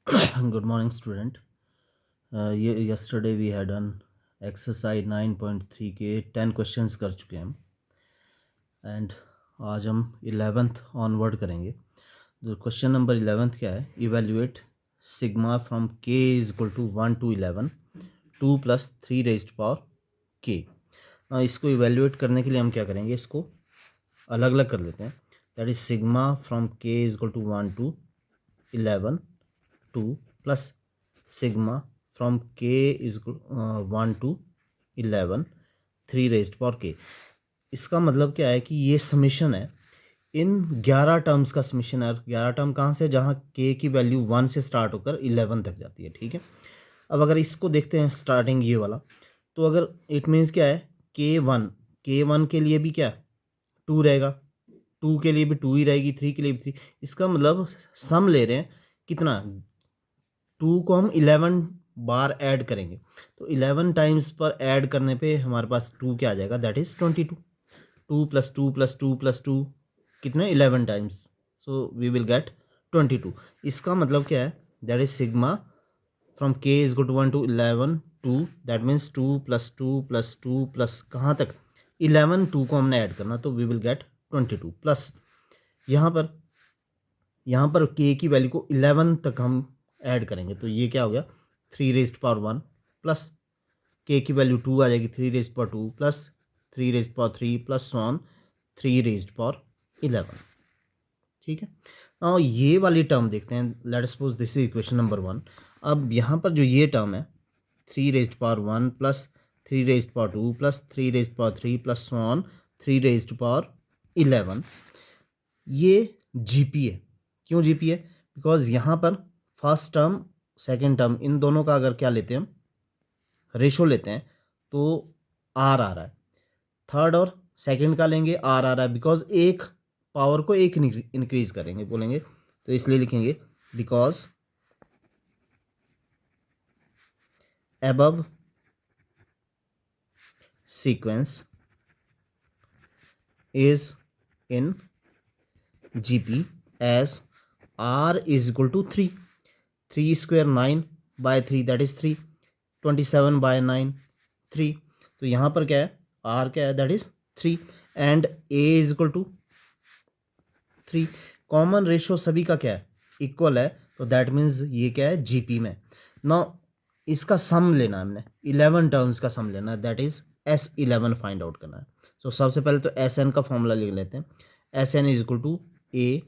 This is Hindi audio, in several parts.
Good morning, student. Yesterday we had done exercise 9.3 के 10 क्वेश्चंस कर चुके हैं हम एंड आज हम 11th ऑनवर्ड करेंगे। तो क्वेश्चन नंबर 11th क्या है? Evaluate sigma from k is equal to 1 to 11 2 + 3 raised power k। इसको इवेल्युएट करने के लिए हम क्या करेंगे, इसको अलग अलग कर लेते हैं। That is sigma from k is equal to 1 to 11 2 plus sigma from k is 1 to 11 3 raised power k। इसका मतलब क्या है कि ये समीशन है, इन 11 टर्म्स का समीशन है। 11 टर्म कहाँ से? जहाँ k की वैल्यू 1 से स्टार्ट होकर 11 तक जाती है। ठीक है, अब अगर इसको देखते हैं स्टार्टिंग ये वाला, तो अगर इट मीन्स क्या है, k1 के लिए भी क्या 2 रहेगा, 2 के लिए भी 2 ही रहेगी, 3 के लिए भी 3। इसका मतलब सम ले रहे हैं कितना, 2 को हम 11 बार ऐड करेंगे, तो 11 टाइम्स पर ऐड करने पे हमारे पास 2 क्या आ जाएगा, दैट इज़ 22। 2 + 2 + 2 + 2 कितने, 11 times, so we will get 22। इसका मतलब क्या है, that is sigma from k is equal to 1 to 11 2, that means 2 + 2 + 2 plus कहाँ तक, 11, 2 को हमने ऐड करना, तो वी विल गेट 22 प्लस यहाँ पर k की वैल्यू को 11 तक हम ऐड करेंगे, तो ये क्या हो गया, 3 रेज्ड पावर 1 प्लस k की वैल्यू 2 आ जाएगी, 3 raised power 2 plus 3 raised power 3 plus 3 raised power 11। ठीक है, और ये वाली टर्म देखते हैं। Let suppose this is equation number 1। अब यहाँ पर जो ये टर्म है, 3 raised power 1 plus 3 raised power 2 plus 3 raised power 3 plus 3 raised power 11, ये जीपी है। क्यों जीपी है? बिकॉज यहाँ पर first term second term in दोनों का अगर क्या लेते हैं हम, रेशो लेते हैं, तो आर आ रहा है। थर्ड और सेकंड का लेंगे, आर आ रहा है, बिकॉज एक पावर को एक इंक्रीज करेंगे बोलेंगे, तो इसलिए लिखेंगे because above sequence is in GP as R is equal to 3 3 square 9 by 3 that is 3 27 by 9 3। तो यहाँ पर क्या है, R क्या है, that is 3 and A is equal to 3। Common ratio सभी का क्या है, इक्वल है, तो दैट मीन्स ये क्या है, जीपी में। नाउ इसका सम लेना है हमने, 11 टर्म्स का सम लेना है, that is S11 find out करना है। सो सबसे पहले तो एस एन का फॉर्मूला लिख लेते हैं। S n is equal to a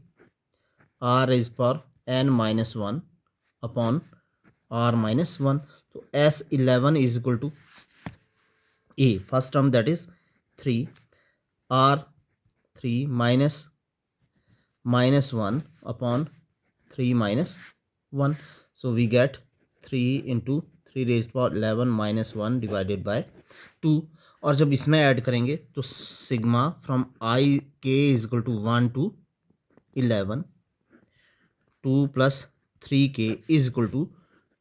r is पर n-1 अपॉन r-1। तो S11 is equal to a first term that is 3 r3 -1 upon 3 - 1, so we get 3 into 3 raised power 11 -1 divided by 2। और जब इसमें ऐड करेंगे तो sigma from i k is equal to 1 to 11 2 + 3k is equal to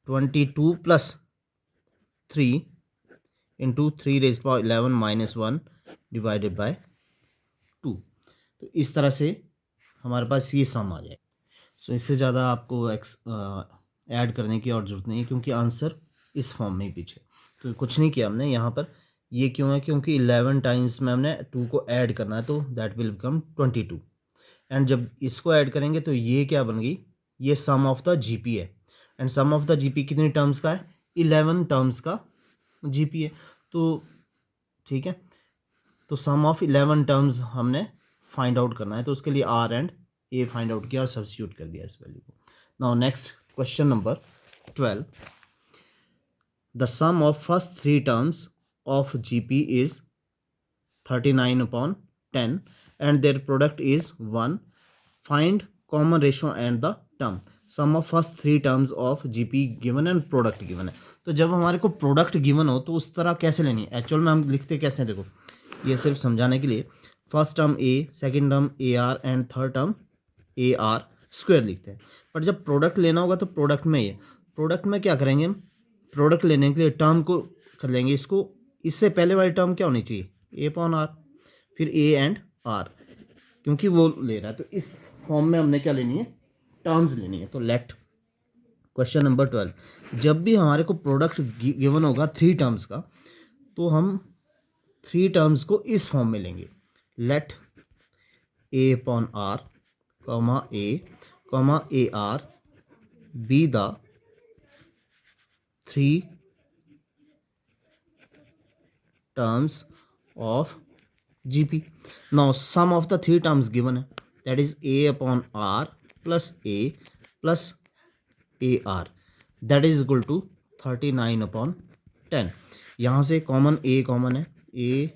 22 + 3 into 3 raised power 11 -1 divided by 2। तो इस तरह से हमारे पास ये सम आ जाए। सो इससे ज़्यादा आपको ऐड करने की और ज़रूरत नहीं है, क्योंकि आंसर इस फॉर्म में ही पीछे। तो कुछ नहीं किया हमने यहाँ पर। ये क्यों है? क्योंकि 11 टाइम्स में हमने 2 को ऐड करना है, तो दैट विल बिकम 22। एंड जब इसको ऐड करेंगे तो ये क्या बन गई, ये सम ऑफ द जीपी है। And sum of the GP कितनी टर्म्स का है? 11 टर्म्स का जीपी है। तो ठीक है, तो सम ऑफ 11 टर्म्स हमने फाइंड आउट करना है, तो उसके लिए r and a find out किया और सब्स्टिट्यूट कर दिया इस वैल्यू को। Now next question number 12। The sum of first 3 terms of GP is 39 upon 10 and their product is 1। Find common ratio and the term। Sum of first 3 terms of GP given and product given है। तो जब हमारे को प्रोडक्ट गिवन हो तो उस तरह कैसे लेनी है, एक्चुअल में हम लिखते कैसे हैं, देखो ये सिर्फ समझाने के लिए। First term A, second term a are and third term a are square लिखते हैं। पर जब प्रोडक्ट लेना होगा तो प्रोडक्ट में ये, प्रोडक्ट में क्या करेंगे हम, प्रोडक्ट लेने के लिए टर्म को कर लेंगे, इसको इससे पहले वाली टर्म क्या होनी चाहिए, ए अपॉन आर, फिर ए एंड आर, क्योंकि वो ले रहा है। तो इस फॉर्म में हमने क्या लेनी है, टर्म्स लेनी है। तो लेट क्वेश्चन नंबर 12, जब भी हमारे को प्रोडक्ट गिवन होगा 3 टर्म्स का, तो हम 3 टर्म्स को इस फॉर्म में लेंगे, let a upon r comma a r be the 3 terms of GP. Now sum of the 3 terms given है, that is a upon r plus a plus AR, that is equal to 39 upon 10. यहाँ से कॉमन a कॉमन है, a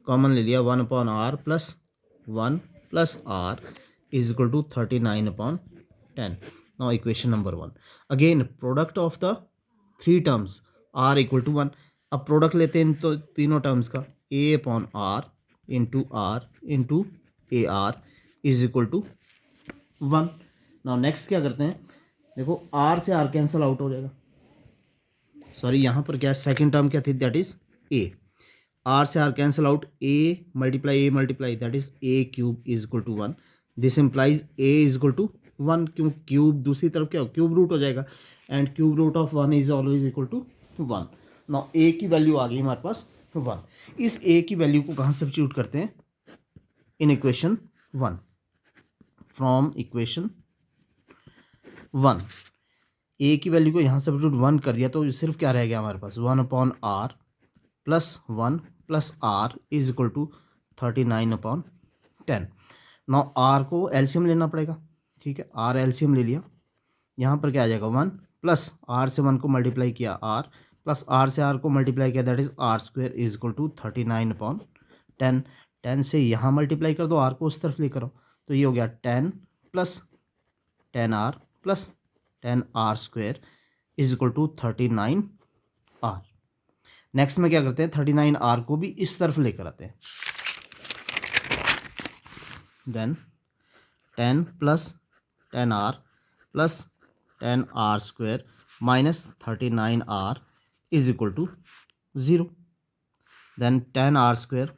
कॉमन ले लिया, 1 upon r plus 1 plus r is equal to 39 upon 10. Now equation number 1, again product of the 3 terms r equal to 1. अब प्रोडक्ट लेते हैं तो तीनों टर्म्स का, a upon r into a r is equal to 1. Now next क्या करते हैं, देखो r से r कैंसिल आउट हो जाएगा, सॉरी यहाँ पर क्या सेकंड टर्म क्या थी, दैट इज a, r से r cancel out, a multiply that is a cube is equal to 1. This implies a is equal to 1, क्यों क्यूब दूसरी तरफ क्या हो, क्यूब रूट हो जाएगा, and cube root of 1 is always equal to 1. Now a की वैल्यू आ गई हमारे पास 1. इस a की वैल्यू को कहाँ सब्स्टिट्यूट करते हैं, इन इक्वेशन 1, फ्रॉम इक्वेशन 1 a की वैल्यू को यहाँ सब्स्टिट्यूट 1 कर दिया, तो सिर्फ क्या रह गया हमारे पास, 1 upon r plus 1 plus r is equal to 39 upon 10. Now r को एलसीएम लेना पड़ेगा, ठीक है, r एलसीएम ले लिया, यहाँ पर क्या आ जाएगा 1 प्लस r से 1 को मल्टीप्लाई किया r प्लस r से r को मल्टीप्लाई किया, that is r square is equal to 39 upon 10. 10 से यहाँ मल्टीप्लाई कर दो, r को उस तरफ लेकर आओ, तो ये हो गया 10 plus 10r plus 10r square is equal to 39r. Next में क्या करते हैं, 39r को भी इस तरफ लेकर आते हैं, then 10 plus 10r plus 10r square minus 39r is equal to 0. Then 10r square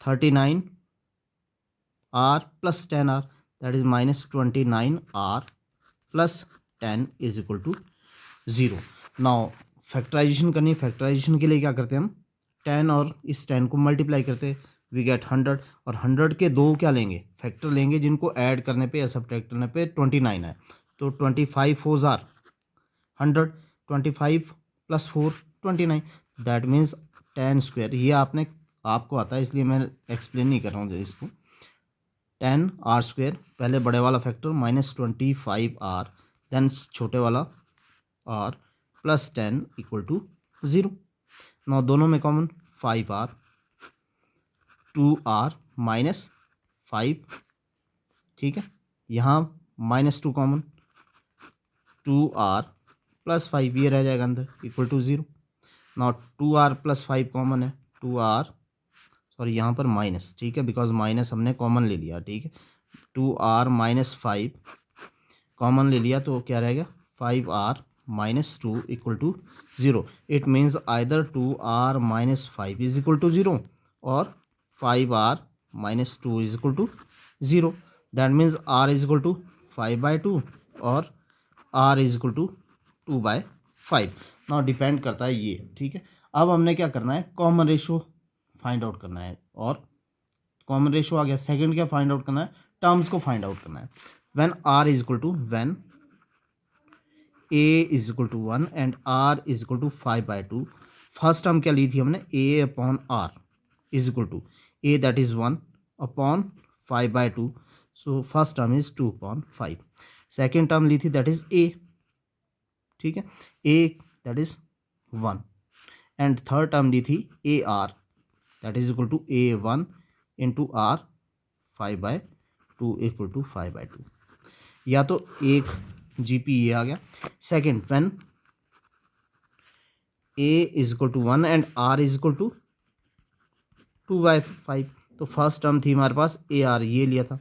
39r plus 10r that is minus 29r plus 10 is equal to 0. Now factorization करनी है, फैक्टराइजेशन के लिए क्या करते हैं हम, 10 और इस 10 को मल्टीप्लाई करते हैं, वी गेट 100, और 100 के दो क्या लेंगे, फैक्टर लेंगे, जिनको ऐड करने पे या सब्ट्रैक्ट करने पे 29 है, तो 25 4 jar 100, 25 plus 4 29, that means 10 square. ये आपको आता है इसलिए मैं एक्सप्लेन नहीं कर रहा हूँ इसको. 10r स्क्वायर, पहले बड़े वाला फैक्टर माइनस 25r, देन छोटे वाला r प्लस 10 इक्वल टू 0. नौ दोनों में कॉमन 5r 2r माइनस 5, ठीक है, यहाँ माइनस 2 कॉमन, 2r प्लस 5 ये रह जाएगा अंदर equal to 0. Now 2r plus 5 common है, 2r सॉरी यहाँ पर माइनस, ठीक है, बिकॉज माइनस हमने कॉमन ले लिया, ठीक है, 2r माइनस 5 कॉमन ले लिया, तो क्या रहेगा 5r minus 2 equal to 0. It means either 2r minus 5 is equal to 0 और 5r minus 2 is equal to 0. That means r is equal to 5/2 और r is equal to 2/5. Now depend करता है ये, ठीक है. अब हमने क्या करना है, कॉमन रेशो फाइंड आउट करना है, और कॉमन रेशो आ गया. सेकंड क्या फाइंड आउट करना है, टर्म्स को फाइंड आउट करना है. When r is equal to, when a is equal to 1 and r is equal to 5/2, first term क्या ली थी हमने, a upon r is equal to a that is 1 upon 5/2, so first term is 2/5. Second term ली थी दैट इज a, ठीक है, a that is 1, and third term ली थी a r that is equal to a1 into r 5/2 equal to 5/2. या तो एक GP ये आ गया. Second, when a is equal to 1 and r is equal to 2/5, तो फर्स्ट टर्म थी हमारे पास AR, ये लिया था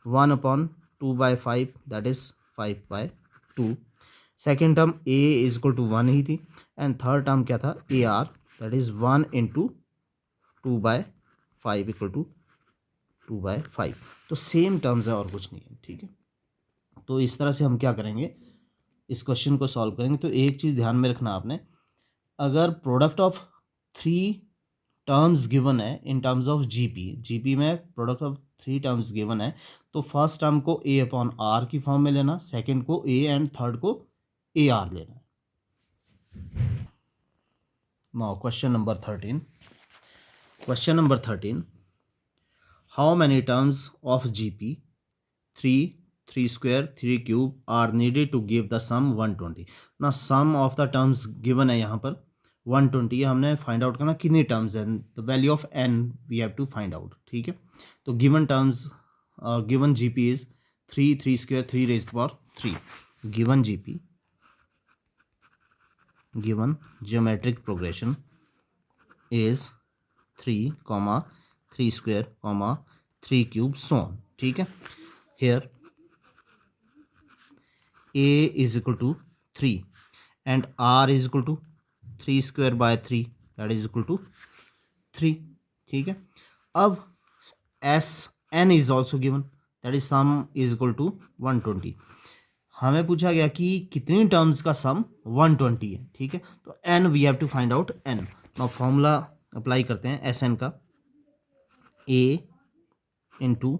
1 upon 2/5 that is 5/2. Second term a is equal to 1 ही थी, एंड थर्ड टर्म क्या था AR that is 1 into 2/5 equal to 2/5. तो सेम टर्म्स है और कुछ नहीं है, ठीक है. तो इस तरह से हम क्या करेंगे, इस क्वेश्चन को सॉल्व करेंगे। तो एक चीज़ ध्यान में रखना आपने, अगर प्रोडक्ट ऑफ 3 टर्म्स गिवन है इन टर्म्स ऑफ जीपी में प्रोडक्ट ऑफ 3 टर्म्स गिवन है, तो फर्स्ट टर्म को ए अपॉन आर की फॉर्म में लेना, सेकंड को ए एंड थर्ड को ए आर लेना। Now question number 13, how many terms of GP 3, 3 square 3 cube are needed to give the sum 120। ना sum of the terms given है यहाँ पर 120, हमने फाइंड आउट करना कितनी टर्म्स है, the value of n we have to find out. ठीक है, तो given terms given GP is 3, 3 square 3 raised power 3। Given GP, given geometric progression is 3, 3 square 3 cube so on. ठीक है, here a is equal to 3 and r is equal to 3 square by 3, that is equal to 3। ठीक है, अब s n is also given, that is sum is equal to 120। हमें पूछा गया कि कितनी टर्म्स का सम 120 है। ठीक है, तो n we have to find out n। Now formula apply करते हैं एस एन का, a into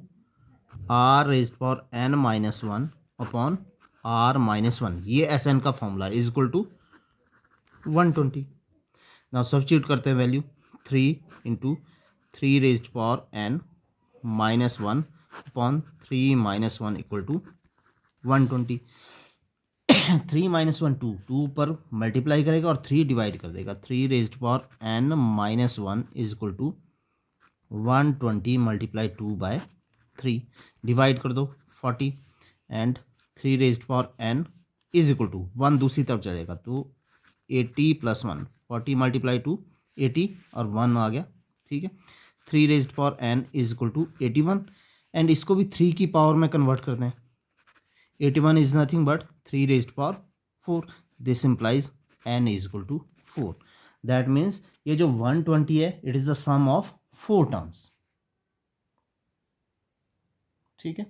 r raised power n minus 1 upon r minus 1, ये एस एन का formula is equal to 120। Now substitute करते हैं value, 3 into 3 raised power n minus 1 upon 3 minus 1 equal to 120। 3 minus 1 2 पर मल्टीप्लाई करेगा और 3 डिवाइड कर देगा, 3 raised power n minus 1 is equal to 120 multiply 2 by 3, divide कर दो 40 and 3 raised power n is equal to 1 दूसरी तरफ चलेगा तो 80 प्लस 1, 40 मल्टीप्लाई 2 80 और 1 आ गया। ठीक है, 3 raised power n is equal to 81 and इसको भी 3 की पावर में कन्वर्ट करते हैं, 81 is nothing but 3 raised power 4, this implies n is equal to 4। That means ये जो 120 है it is the sum of 4 terms. ठीक है,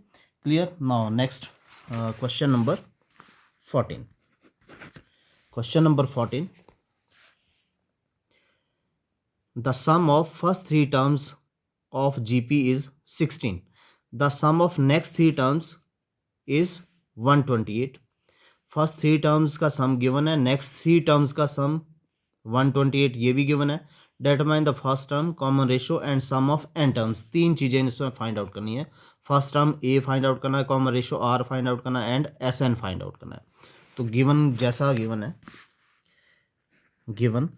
clear. Now next question number 14। Question number 14, the sum of first 3 terms of GP is 16, the sum of next 3 terms is 128। First 3 terms का सम गिवन है, नेक्स्ट 3 टर्म्स का सम 128 ये भी गिवन है। Determine the first term, common ratio and sum of n terms, 3 चीज़ें इसमें फाइंड आउट करनी है। First term a find out करना है, common ratio r find out करना है and S n find out करना है। तो गिवन जैसा गिवन है, given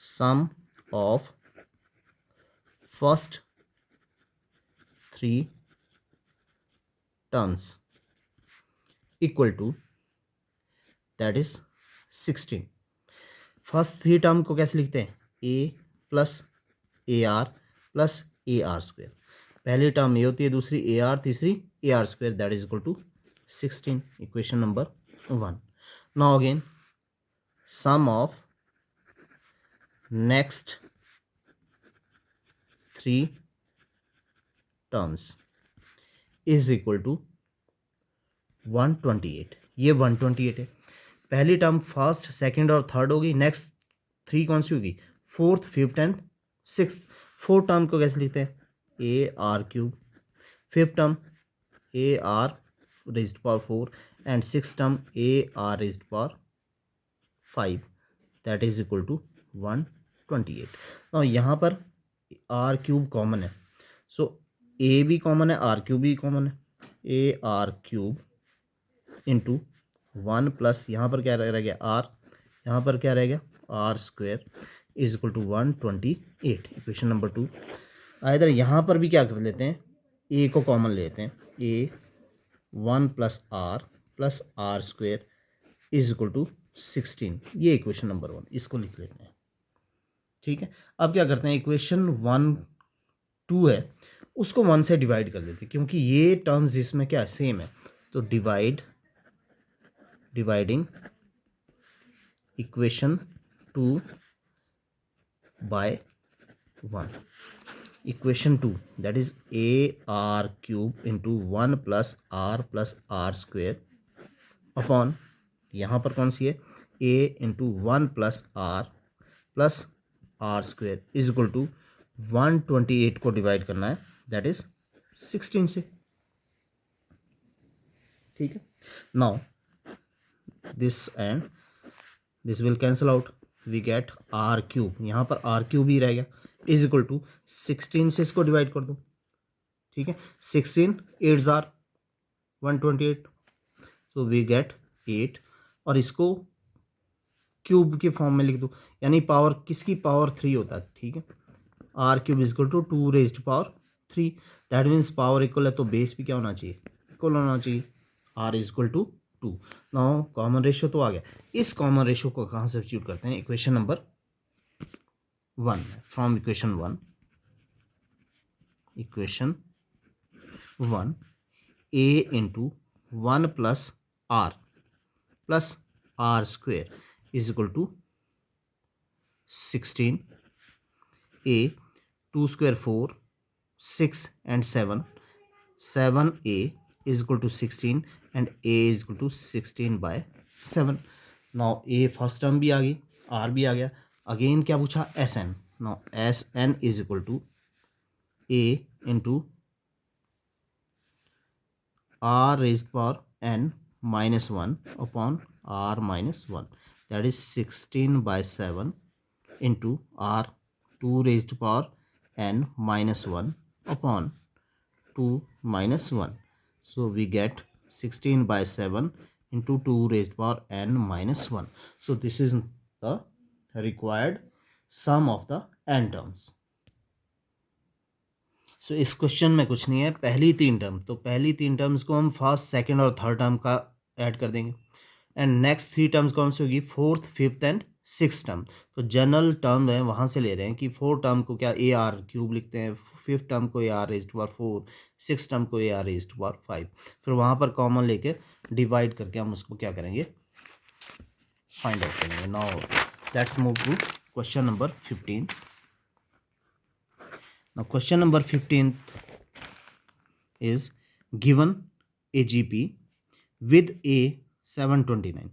sum of first 3 terms equal to that is 16। First 3 term को कैसे लिखते हैं, ए plus a r plus a r square. पहली टर्म ए होती है, दूसरी ए आर, तीसरी a r square, that is equal to 16। Equation number 1। Now again sum of next 3 terms is equal to 128। ये 128 है। पहली टर्म फर्स्ट सेकंड और थर्ड होगी, नेक्स्ट 3 कौन सी होगी, fourth fifth and sixth. Fourth term को कैसे लिखते हैं, a r cube, fifth term a r raised power 4 and six term a r raised power 5, that is equal to 128। और यहाँ पर आर क्यूब कॉमन है, सो ए भी कॉमन है, आर क्यूब भी कॉमन है, a r cube into 1 plus यहाँ पर क्या रह गया आर, यहाँ पर क्या रह गया r square is equal to 128। Equation number 2। इधर यहाँ पर भी क्या कर लेते हैं, ए को कॉमन ले लेते हैं, a 1 plus r square is equal to 16। ये इक्वेशन नंबर 1, इसको लिख लेते हैं। ठीक है, अब क्या करते हैं, इक्वेशन 1 2 है उसको 1 से डिवाइड कर देते हैं, क्योंकि ये टर्म्स इसमें क्या है सेम है। तो dividing equation 2 by 1। Equation 2 that is a r cube into 1 plus r square upon यहाँ पर कौन सी है a into 1 plus r square is equal to 128 को डिवाइड करना है दैट इज 16 से। ठीक है, now this and this will cancel out, we get r cube, यहाँ पर आर क्यूब ही रह गया इज इक्वल टू 16 से इसको डिवाइड कर दो। ठीक है, 16 8 जार 128, सो वी गेट 8 और इसको क्यूब के फॉर्म में लिख दो, यानी पावर किसकी पावर 3 होता है। ठीक है, r cube is equal to 2 raised power 3, that means power equal है तो बेस भी क्या होना चाहिए, इक्वल होना चाहिए, r is equal to 2। Now common ratio तो आ गया, इस कॉमन रेशियो को कहाँ से सब्स्टिट्यूट करते हैं, equation number 1 from equation 1 a into 1 plus r square is equal to 16 a 2 square 4 6 and 7 7a is equal to 16 and a is equal to 16 by 7। now a first term भी आ गई, r भी आ गया, अगेन क्या पूछा sn, now sn is equal to a into r raised power n minus 1 upon r minus 1, that is 16 by 7 into r 2 raised power n minus 1 upon 2 minus 1. So we get 16 by 7 into 2 raised power n minus 1. So this is the required sum of the n terms. So इस क्वेश्चन में कुछ नहीं है, पहली 3 टर्म, तो पहली 3 टर्म्स को हम फर्स्ट सेकंड और थर्ड टर्म का ऐड कर देंगे एंड नेक्स्ट 3 टर्म्स कौन सी होगी, fourth fifth and six term. तो जनरल टर्म है वहाँ से ले रहे हैं कि फोर्थ टर्म को क्या ए आर क्यूब लिखते हैं, फिफ्थ टर्म को a r raised power 4, six term को ए आर रेज्ड पावर 5, फिर वहाँ पर कॉमन लेके डिवाइड करके हम उसको क्या करेंगे, फाइंड आउट करेंगे। Now let's move to question number 15। Now question number 15 is given a GP with a 729.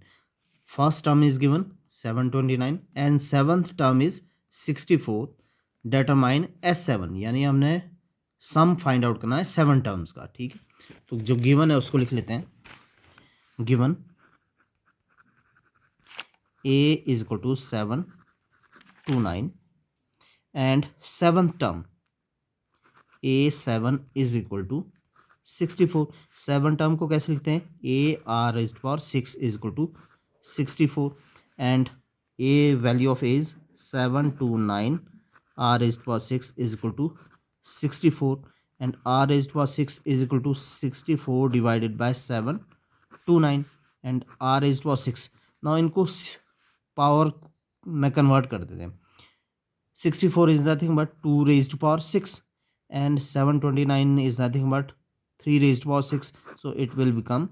First term is given 729 and seventh term is 64. Determine S7, यानी हमने सम फाइंड आउट करना है 7 टर्म्स का। ठीक है, तो जो गिवन है उसको लिख लेते हैं, गिवन a is equal to 729 and seventh term a7 is equal to 64। 7 term को कैसे लिखते हैं, a r raised power 6 is equal to 64 and a value of a is 729, r raised power 6 is equal to 64 and r raised power 6 is equal to 64 divided by 729 and r raised power 6। Now इनको पावर में कन्वर्ट कर देते हैं, 64 is nothing but 2 raised power 6 and 729 is nothing but 3 raised to power 6, so it will become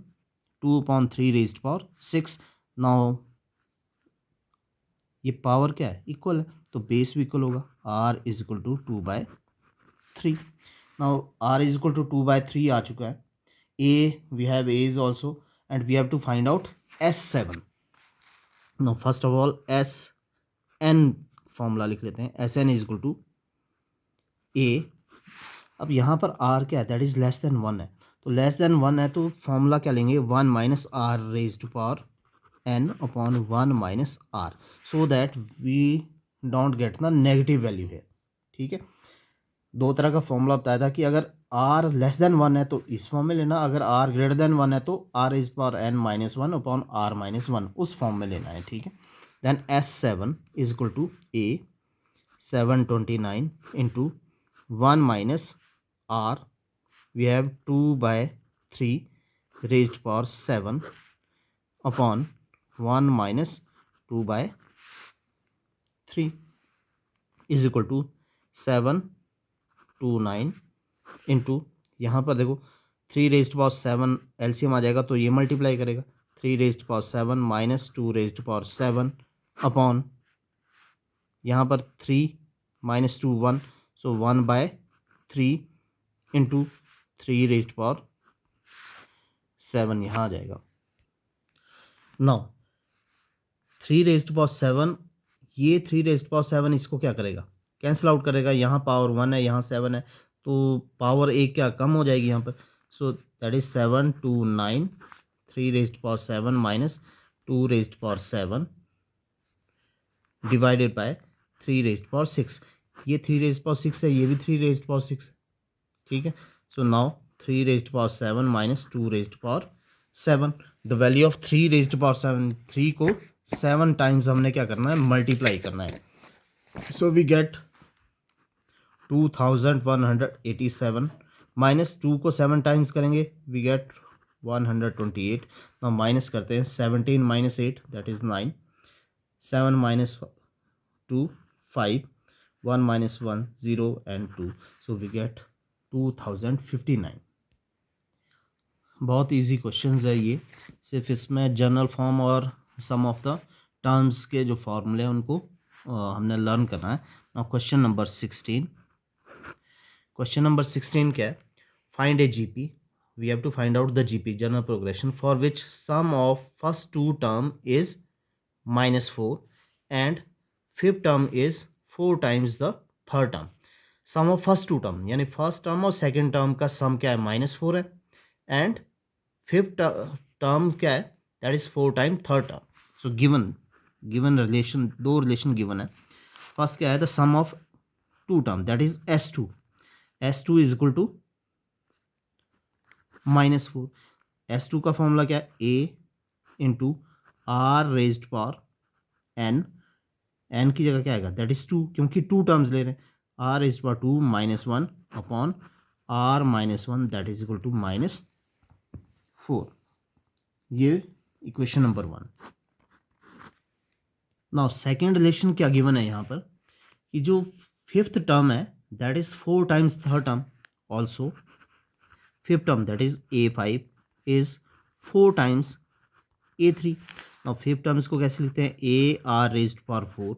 2 upon 3 raised to power 6। now ये पावर क्या है, इक्वल है, तो बेस भी इक्वल होगा, r is equal to 2/3। Now r is equal to 2/3 आ चुका है, a we have a is also and we have to find out s7। now first of all sn formula लिख लेते हैं, sn is equal to a। अब यहाँ पर r क्या है, दैट इज लेस देन 1 है, तो लेस देन 1 है तो फॉर्मूला क्या लेंगे, 1 minus r raise to power n upon 1 minus r, so that we don't get the negative value है। ठीक है, दो तरह का फॉर्मूला बताया था कि अगर r लेस देन 1 है तो इस फॉर्म में लेना, अगर r ग्रेटर देन 1 है तो r raise power n minus 1 upon r minus 1 उस फॉर्म में लेना है। ठीक है, then s7 is equal to a 729 into 1 minus r, we have 2/3 raised power 7 upon 1 minus 2/3 is equal to 729 into यहाँ पर देखो 3 raised power 7 एलसीएम आ जाएगा तो ये मल्टीप्लाई करेगा, 3 raised power 7 minus 2 raised power 7 upon यहाँ पर 3 माइनस 2 1, सो 1/3 3 इंटू 3⁻7 यहाँ आ जाएगा। नाउ 3⁻7, ये 3⁻7 इसको क्या करेगा, कैंसिल आउट करेगा। यहाँ पावर 1 है, यहाँ 7 है, तो पावर एक क्या कम हो जाएगी यहाँ पर। So that is 7 2 9, 3⁻7 minus 2⁻7 divided by 3⁻6। ये 3⁻6 है, ये भी 3⁻6 है, ठीक है। So now 3⁻7 minus 2⁻7, the value of 3⁻7, 3 को 7 टाइम्स हमने क्या करना है, मल्टीप्लाई करना है। सो वी गेट 2187 माइनस 2 को 7 टाइम्स करेंगे, वी गेट 128। नाउ माइनस करते हैं, 17 minus 8 that is 9, 7 minus 2 5, 1 minus 1 0 and 2, so we get 2059। बहुत इजी क्वेश्चंस है ये, सिर्फ इसमें जनरल फॉर्म और सम ऑफ द टर्म्स के जो फॉर्मूले हैं उनको हमने लर्न करना है। Now question number 16, question number 16 क्या है, find a GP, we have to find out the GP general progression for which sum of first two term is -4 and fifth term is 4 times the third term. Sum of first two term यानी फर्स्ट टर्म और सेकेंड टर्म का सम क्या है, -4 है, एंड फिफ्थ टर्म क्या है, that is 4 time third term. So given relation, दो रिलेशन गिवन है। फर्स्ट क्या है, the sum of two term that is S2, S2 is equal to -4। S2 का फॉर्मूला क्या है, A into r raised power n, n की जगह क्या आएगा, दैट इज 2, क्योंकि 2 टर्म्स ले रहे हैं, r raised power 2 -1 upon r -1 that is equal to -4। ये equation number 1। Now second relation क्या गिवन है यहाँ पर, कि जो फिफ्थ टर्म है that is 4 times third term, also fifth term that is A5 is 4 times A3। Now fifth term इसको कैसे लिखते हैं, AR raised power 4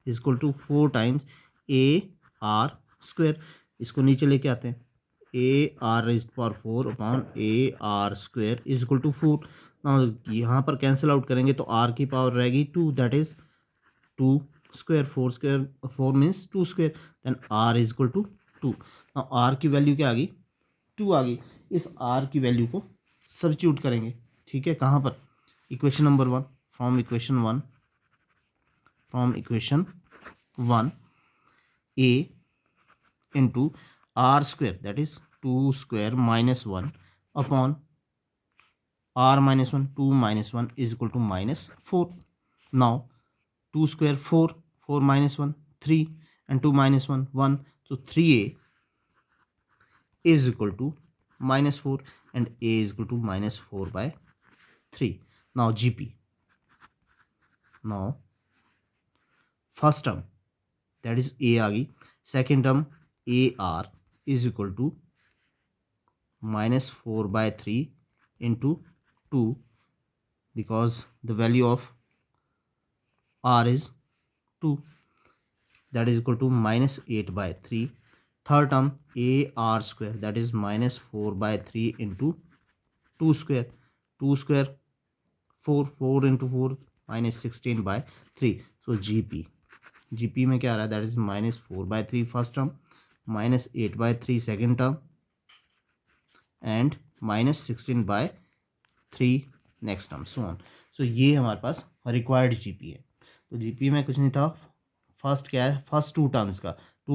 is equal to 4 times AR square, इसको नीचे लेके आते हैं, AR raised power 4 upon AR square is equal to 4। Now यहाँ पर कैंसिल आउट करेंगे तो R की पावर रहेगी 2, that is 2 square, 4 square, 4 means 2 square, then R is equal to 2। Now R की वैल्यू क्या आ गई, 2 आ गई। इस R की वैल्यू को सब्स्टिट्यूट करेंगे, ठीक है, कहाँ पर, equation number 1, from equation 1 A into R square that is 2 square -1 upon R -1, 2 -1 is equal to -4। Now 2 square 4, 4 -1 3 and 2 -1 1, so 3A is equal to -4 and A is equal to -4/3। now GP, now first term that is A आ गई, second term AR is equal to -4/3 into 2 because the value of R is 2, that is equal to -8/3। third term AR square that is -4/3 into 2 square, 2 square 4, 4 into 4 -16/3। so GP में क्या आ रहा है, that is -4/3 first term, -8/3 second term and -16/3 next term, so on। so ये हमारे पास रिक्वायर्ड GP है। तो GP में कुछ नहीं था, फर्स्ट क्या है, फर्स्ट टू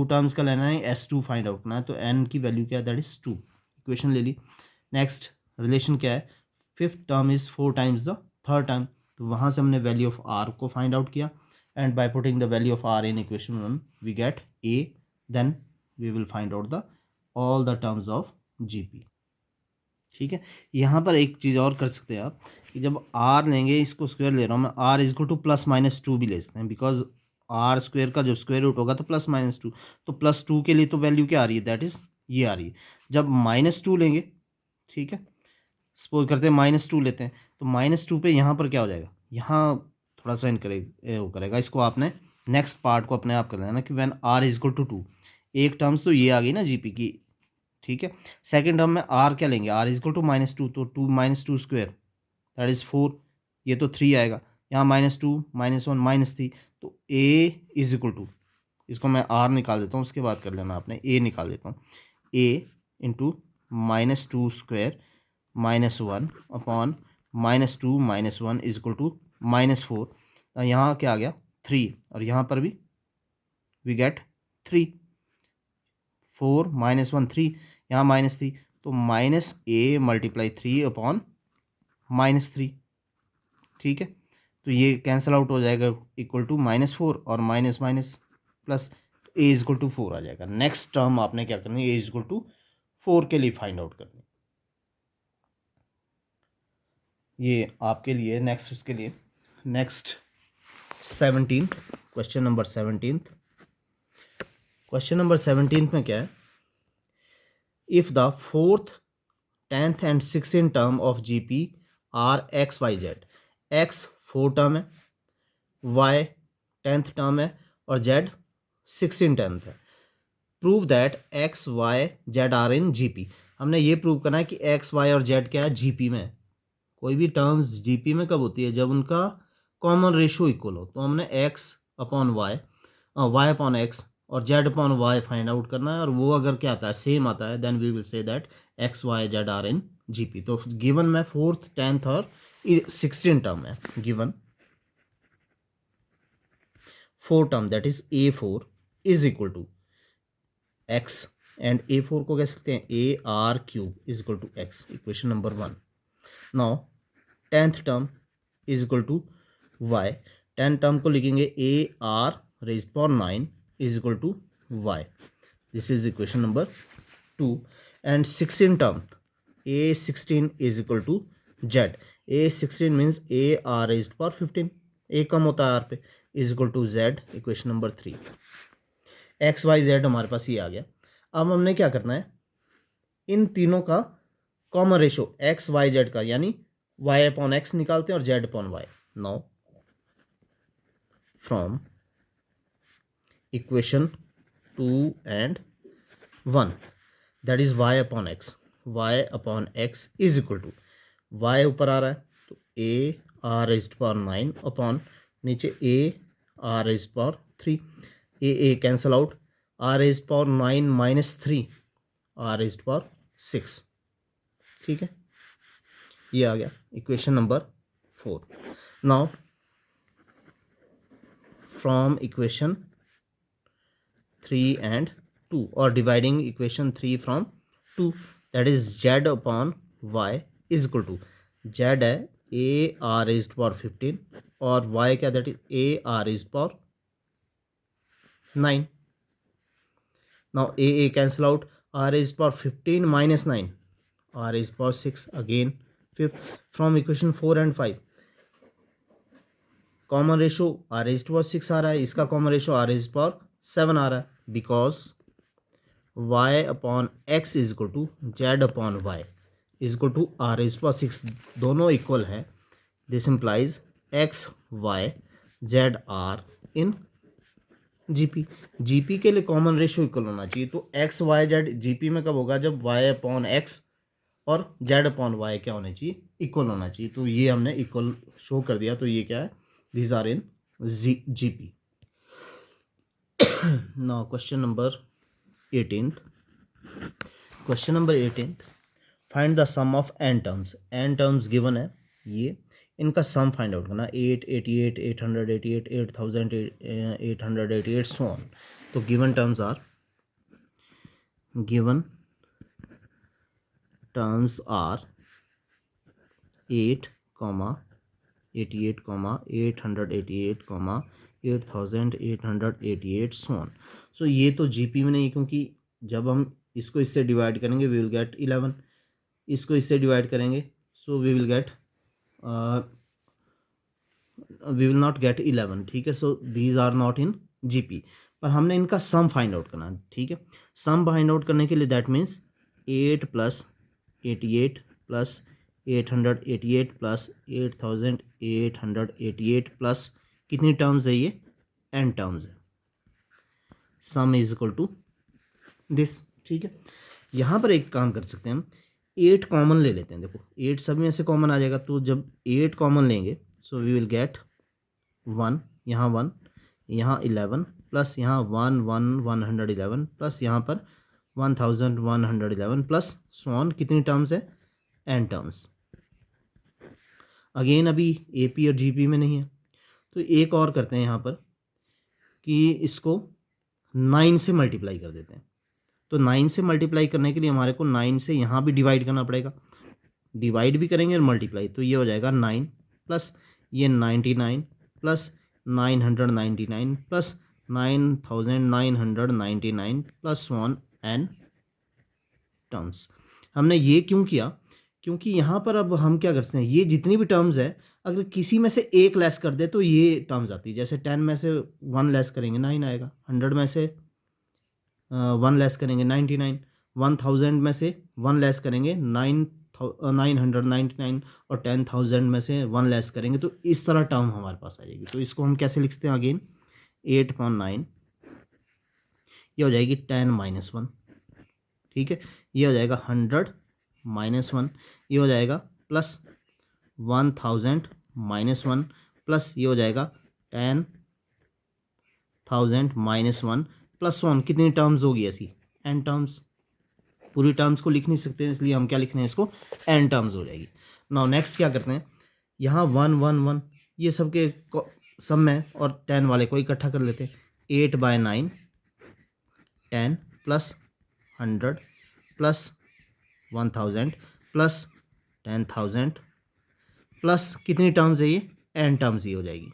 टर्म्स का लेना है, S2 फाइंड आउट करना है, तो n की वैल्यू क्या है, दैट इज 2, इक्वेशन ले ली। नेक्स्ट रिलेशन क्या है, fifth term is 4 times the third term, तो वहाँ से हमने वैल्यू ऑफ R को फाइंड आउट किया, and by putting the value of R in equation 1 we get A, then we will find out the all the terms of GP, ठीक है। यहाँ पर एक चीज़ और कर सकते हैं आप, कि जब R लेंगे, इसको स्क्वायर ले रहा हूँ मैं, R इज इक्वल टू +-2 भी ले सकते हैं, बिकॉज R स्क्वायर का जब स्क्वायर रूट होगा तो +-2, तो +2 के लिए तो वैल्यू क्या आ रही है, दैट इज ये आ रही है। जब -2 लेंगे, ठीक है, सपोज करते हैं -2 लेते हैं, तो -2 पे यहाँ पर क्या हो जाएगा, यहाँ थोड़ा सा वो करेगा, इसको आपने नेक्स्ट पार्ट को अपने आप कर लेना कि when R is equal to 2, एक टर्म्स तो ये आ गई ना GP की, ठीक है। सेकेंड टर्म में आर क्या लेंगे, आर इज इक्वल टू -2, तो 2 -2 स्क्वेयर दैट इज़ 4, ये तो 3 आएगा, यहाँ -2 -1 -3, तो ए इज इक्वल टू, इसको मैं आर निकाल देता हूँ, उसके बाद कर लेना आपने, ए निकाल देता हूँ, a into -2 square -1 upon -2 -1 is equal to -4, यहाँ क्या आ गया 3, और यहाँ पर भी वी गेट 3, 4 -1 3, यहाँ -3, तो -a मल्टीप्लाई 3 अपॉन -3, ठीक है। तो ये कैंसिल आउट हो जाएगा, इक्वल टू -4 और minus minus plus, a is equal to 4 आ जाएगा। नेक्स्ट टर्म आपने क्या करनी है, ए इज इक्वल टू 4 के लिए फाइंड आउट करनी, ये आपके लिए नेक्स्ट, उसके लिए next 17 question number 17। Question number 17 में क्या है, if the 4th 10th and 16th term of GP are x y z, x 4 term है, वाई 10th टर्म है, और जेड 16 टर्म है, prove that x y z are in GP. हमने ये प्रूव करना है कि एक्स वाई और जेड क्या है, जीपी में है। कोई भी टर्म्स जीपी में कब होती है, जब उनका कॉमन रेशो इक्वल हो। तो हमने x upon y, y upon x और z upon y find out करना है, और वो अगर क्या आता है, सेम आता है, then we will say that x y z are in GP. तो गिवन में 4th 10th और 16 टर्म है, given 4 term that is A4 is equal to x, and A4 को कह सकते हैं a r cube is equal to x, equation number 1। Now 10th term is equal to y, 10 term को लिखेंगे a r raised power 9 is equal to Y, this is equation number 2। And 16 term A16 is equal to z, A16 means a r raised power 15, a कम होता है आर पे, is equal to z, equation number 3। X y z हमारे पास ये आ गया। अब हमने क्या करना है, इन तीनों का common ratio x y z का, यानी वाई अपॉन एक्स निकालते हैं और z upon y. Now from equation 2 and 1 that is y upon x is equal to, y ऊपर आ रहा है तो ए आर रेज्ड पावर 9 अपॉन नीचे a r raised power 3, a cancel out, r raised power 9 -3 r raised power 6, ठीक है, ये आ गया equation number 4। Now from equation 3 and 2 और dividing equation 3 from 2 that is z upon y is equal to, z है ए आर रेज्ड पावर 15 और वाई क्या, that is a r raised power 9। Now a cancel out, r raised power 15 -9 r raised power 6 again 5th। From equation 4 and 5 common ratio r raised power 6 आ रहा है, इसका common ratio r raised power 7 आ रहा है, because y upon x is equal to z upon y is equal to r raised power 6, दोनों इक्वल है। This implies x y z are in GP, GP के लिए कॉमन रेशो इक्वल होना चाहिए। तो एक्स वाई जेड जीपी में कब होगा, जब वाई अपॉन एक्स और जेड अपॉन वाई क्या होना चाहिए, इक्वल होना चाहिए। तो ये हमने इक्वल शो कर दिया, तो ये क्या है, these are in GP. Now question number 18th. Question number 18th. Find the sum of n terms. n terms given है, ये इनका सम फाइंड आउट करना, 888 888 8888 so on। तो given terms are 8, 88, 888, 8888 so on। So ये तो जीपी में नहीं, क्योंकि जब हम इसको इससे डिवाइड करेंगे वी विल गेट 11, इसको इससे डिवाइड करेंगे so we will not get 11, ठीक है। So these are not in GP, पर हमने इनका सम फाइंड आउट करना है, ठीक है। सम फाइंड आउट करने के लिए दैट मीन्स 8 + 88 + 888 + 8888 प्लस कितनी टर्म्स है, ये n टर्म्स है, sum is equal to this, ठीक है। यहाँ पर एक काम कर सकते हैं हम, 8 कॉमन ले लेते हैं। देखो 8 सभी में से कॉमन आ जाएगा, तो जब 8 कॉमन लेंगे सो वी विल गेट 1, यहाँ 1, यहाँ 11 प्लस यहाँ 111 प्लस यहाँ पर 1111 प्लस सॉन कितनी टर्म्स है, n टर्म्स। अगेन अभी AP और GP में नहीं है, तो एक और करते हैं यहाँ पर कि इसको 9 से मल्टीप्लाई कर देते हैं। तो 9 से मल्टीप्लाई करने के लिए हमारे को 9 से यहाँ भी डिवाइड करना पड़ेगा, डिवाइड भी करेंगे और मल्टीप्लाई, तो ये हो जाएगा 9 प्लस ये 99 plus 999 plus 9999 plus 1 n terms. हमने ये क्यों किया, क्योंकि यहाँ पर अब हम क्या करते हैं, ये जितनी भी टर्म्स है अगर किसी में से एक लेस कर दे तो ये टर्म्स आती है। जैसे 10 में से 1 लेस करेंगे 9 आएगा, 100 में से 1 लेस करेंगे 99, 1000 में से 1 लेस करेंगे 999 और 10,000 में से 1 लेस करेंगे तो इस तरह टर्म हमारे पास आ जाएगी। तो इसको हम कैसे लिखते हैं, अगेन 8/9 ये हो जाएगी 10-1, ठीक है, ये हो जाएगा 100-1, ये हो जाएगा प्लस 1000-1 प्लस ये हो जाएगा 10,000-1 प्लस 1, कितनी टर्म्स होगी ऐसी, n टर्म्स। पूरी टर्म्स को लिख नहीं सकते इसलिए हम क्या लिख रहे हैं, इसको n टर्म्स हो जाएगी। नाउ नेक्स्ट क्या करते हैं, यहाँ 1 ये सब के सम में और 10 वाले को इकट्ठा कर लेते हैं। 8/9 10 प्लस 100 प्लस 1000 प्लस 10,000 प्लस कितनी टर्म्स है ये, n टर्म्स ये हो जाएगी।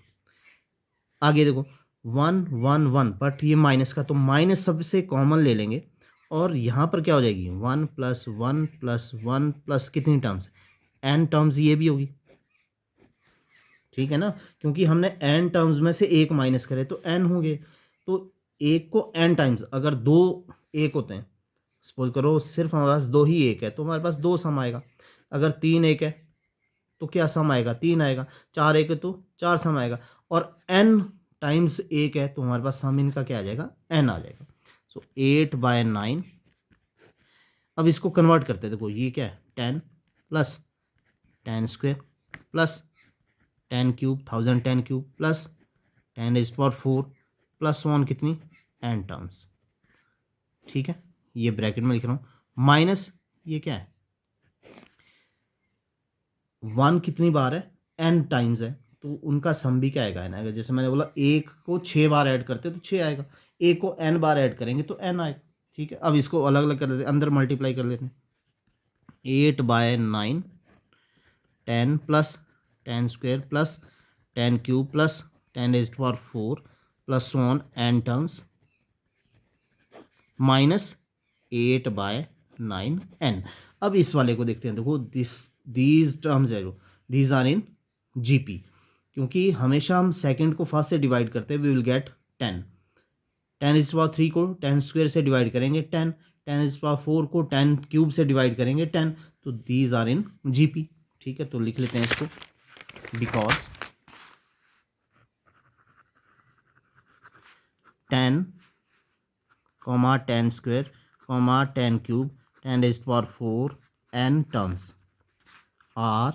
आगे देखो 1 बट ये माइनस का, तो माइनस सबसे कॉमन ले लेंगे और यहाँ पर क्या हो जाएगी 1 प्लस 1 प्लस 1 प्लस कितनी टर्म्स, n टर्म्स ये भी होगी, ठीक है ना, क्योंकि हमने n टर्म्स में से एक माइनस करे तो n होंगे। तो एक को n टाइम्स, अगर 2 एक होते हैं, सपोज करो सिर्फ हमारे पास 2 ही एक है तो हमारे पास 2 सम आएगा। अगर 3 एक है तो क्या सम आएगा, 3 आएगा। 4 एक है तो 4 सम आएगा। और n टाइम्स एक है तो हमारे पास सम इनका क्या आ जाएगा, n आ जाएगा। सो 8/9, अब इसको कन्वर्ट करते हैं। देखो ये क्या है 10 प्लस 10² प्लस 10³ 1010³ प्लस 10⁴ प्लस 1 कितनी, n टर्म्स, ठीक है। ये ब्रैकेट में लिख रहा हूँ, माइनस ये क्या है 1 कितनी बार है, n टाइम्स है, तो उनका सम भी क्या आएगा, n आएगा। जैसे मैंने बोला एक को 6 बार ऐड करते तो 6 आएगा, एक को n बार ऐड करेंगे तो n आएगा, ठीक है। अब इसको अलग अलग कर लेते हैं, अंदर मल्टीप्लाई कर लेते हैं। 8/9 10 plus 10² plus 10³ plus 10⁴ plus 1 n terms minus 8/9 n। अब इस वाले को देखते हैं। देखो दीज टर्म्स है, दीज आर इन GP, क्योंकि हमेशा हम सेकंड को फर्स्ट से डिवाइड करते हैं, वी विल गेट 10। 10⁻³ को 10² से डिवाइड करेंगे 10, 10⁻⁴ को 10³ से डिवाइड करेंगे 10, तो दीज आर इन GP, ठीक है। तो लिख लेते हैं इसको, because 10, 10², 10³ 10⁴ n terms are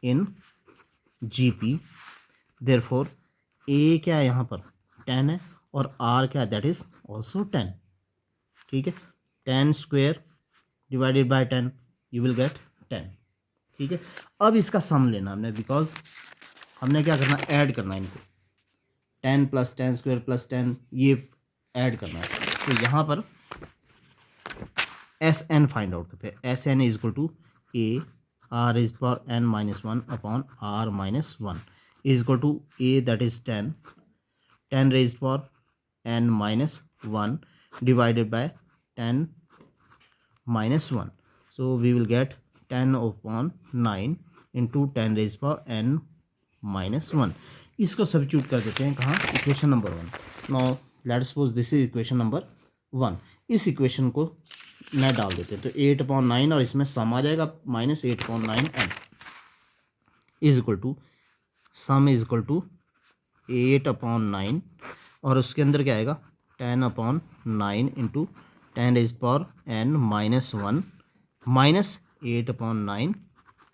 in GP, therefore A क्या है यहाँ पर 10 है और R क्या है, दैट इज ऑल्सो 10, ठीक है। 10² divided by 10 you will get 10, ठीक है। अब इसका सम लेना हमने, बिकॉज हमने क्या करना, ऐड करना है इनको, 10 प्लस 10² प्लस 10 ये ऐड करना है। तो यहाँ पर SN फाइंड आउट करते हैं। SN is equal to A r⁻n-1 upon r-1 is equal to A that is 10, 10⁻n-1 divided by 10⁻1, so we will get 10/9 into 10⁻n-1। इसको सब्स्टिट्यूट कर देते हैं कहाँ, equation number 1। Now let's suppose this is equation number 1। इस इक्वेशन को मैं डाल देते हैं तो 8/9 और इसमें सम आ जाएगा minus 8/9n is equal to, sum is equal to 8/9 और उसके अंदर क्या आएगा 10/9 into 10 raised power n minus 1 minus 8/9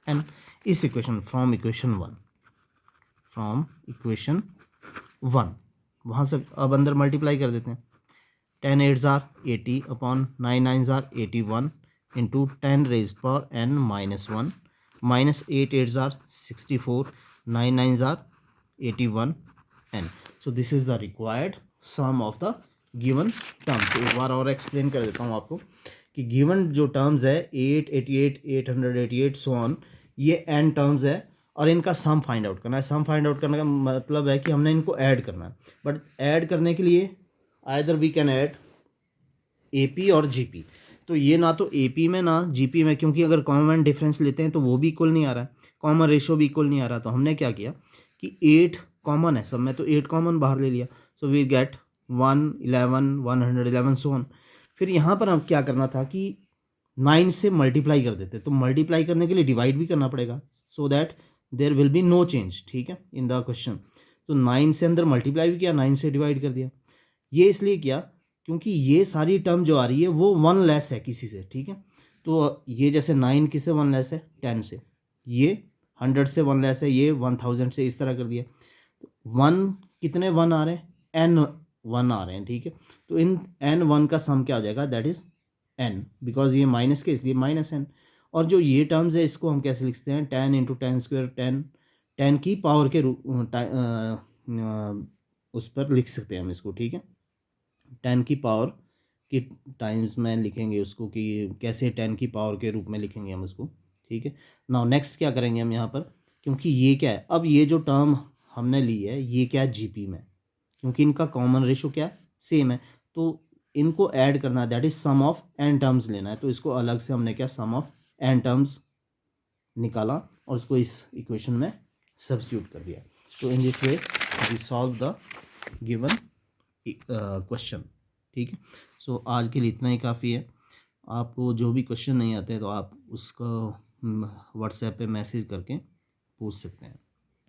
n इस इक्वेशन फ्रॉम इक्वेशन 1 वहाँ से अब अंदर मल्टीप्लाई कर देते हैं. 10 8s are 80/9 9s are 81 into 10 raised power n minus 1 minus 8 8s are 64 9 9s are 81 n. So this is the required sum of the given terms. एक बार और एक्सप्लेन कर देता हूँ आपको कि गिवन जो टर्म्स है 8 88 888 सो ऑन, ये n टर्म्स है और इनका सम फाइंड आउट करना है. सम फाइंड आउट करने का मतलब है कि हमने इनको ऐड करना है. बट ऐड करने के लिए either we can add AP और GP. तो ये ना तो AP में ना GP में, क्योंकि अगर कॉमन डिफरेंस लेते हैं तो वो भी इक्वल नहीं आ रहा है, कॉमन रेशो भी इक्वल नहीं आ रहा. तो हमने क्या किया कि 8 कॉमन है सब में, तो 8 कॉमन बाहर ले लिया. So we get 111 111 so on. फिर यहाँ पर हम क्या करना था कि 9 से मल्टीप्लाई कर देते. तो मल्टीप्लाई करने के लिए डिवाइड भी करना पड़ेगा so that there will be no change. ठीक है, इन द क्वेश्चन. तो 9 से अंदर मल्टीप्लाई भी किया, 9 से डिवाइड कर दिया. ये इसलिए किया क्योंकि ये सारी टर्म जो आ रही है वो 1 लेस है किसी से. ठीक है, तो ये जैसे 9 किससे 1 लेस है, 10 से. ये 100 से 1 लेस है, ये 1000 से. इस तरह कर दिया. 1 कितने 1 आ रहे हैं, n 1 आ रहे हैं. ठीक है, तो इन n 1 का सम क्या हो जाएगा, दैट इज n, बिकॉज ये माइनस के इसलिए माइनस n. और जो ये टर्म्स है इसको हम कैसे लिखते हैं, 10 इंटू 10 स्क्वायर, 10 की पावर के रूप उस पर लिख सकते हैं हम इसको. ठीक है, 10 की पावर की टाइम्स में लिखेंगे उसको कि कैसे 10 की पावर के रूप में लिखेंगे हम उसको. ठीक है, नाउ नेक्स्ट क्या करेंगे हम यहाँ पर, क्योंकि ये क्या है, अब ये जो टर्म हमने ली है ये क्या है GP में, क्योंकि इनका कॉमन रेशो क्या है, सेम है. तो इनको ऐड करना है, that is sum of n terms लेना है. तो इसको अलग से हमने क्या सम ऑफ n टर्म्स निकाला और उसको इस इक्वेशन में सब्स्टिट्यूट कर दिया. तो in this way we solve the given question. ठीक है, सो आज के लिए इतना ही काफ़ी है. आपको जो भी क्वेश्चन नहीं आते तो आप उसको व्हाट्सएप पे मैसेज करके पूछ सकते हैं.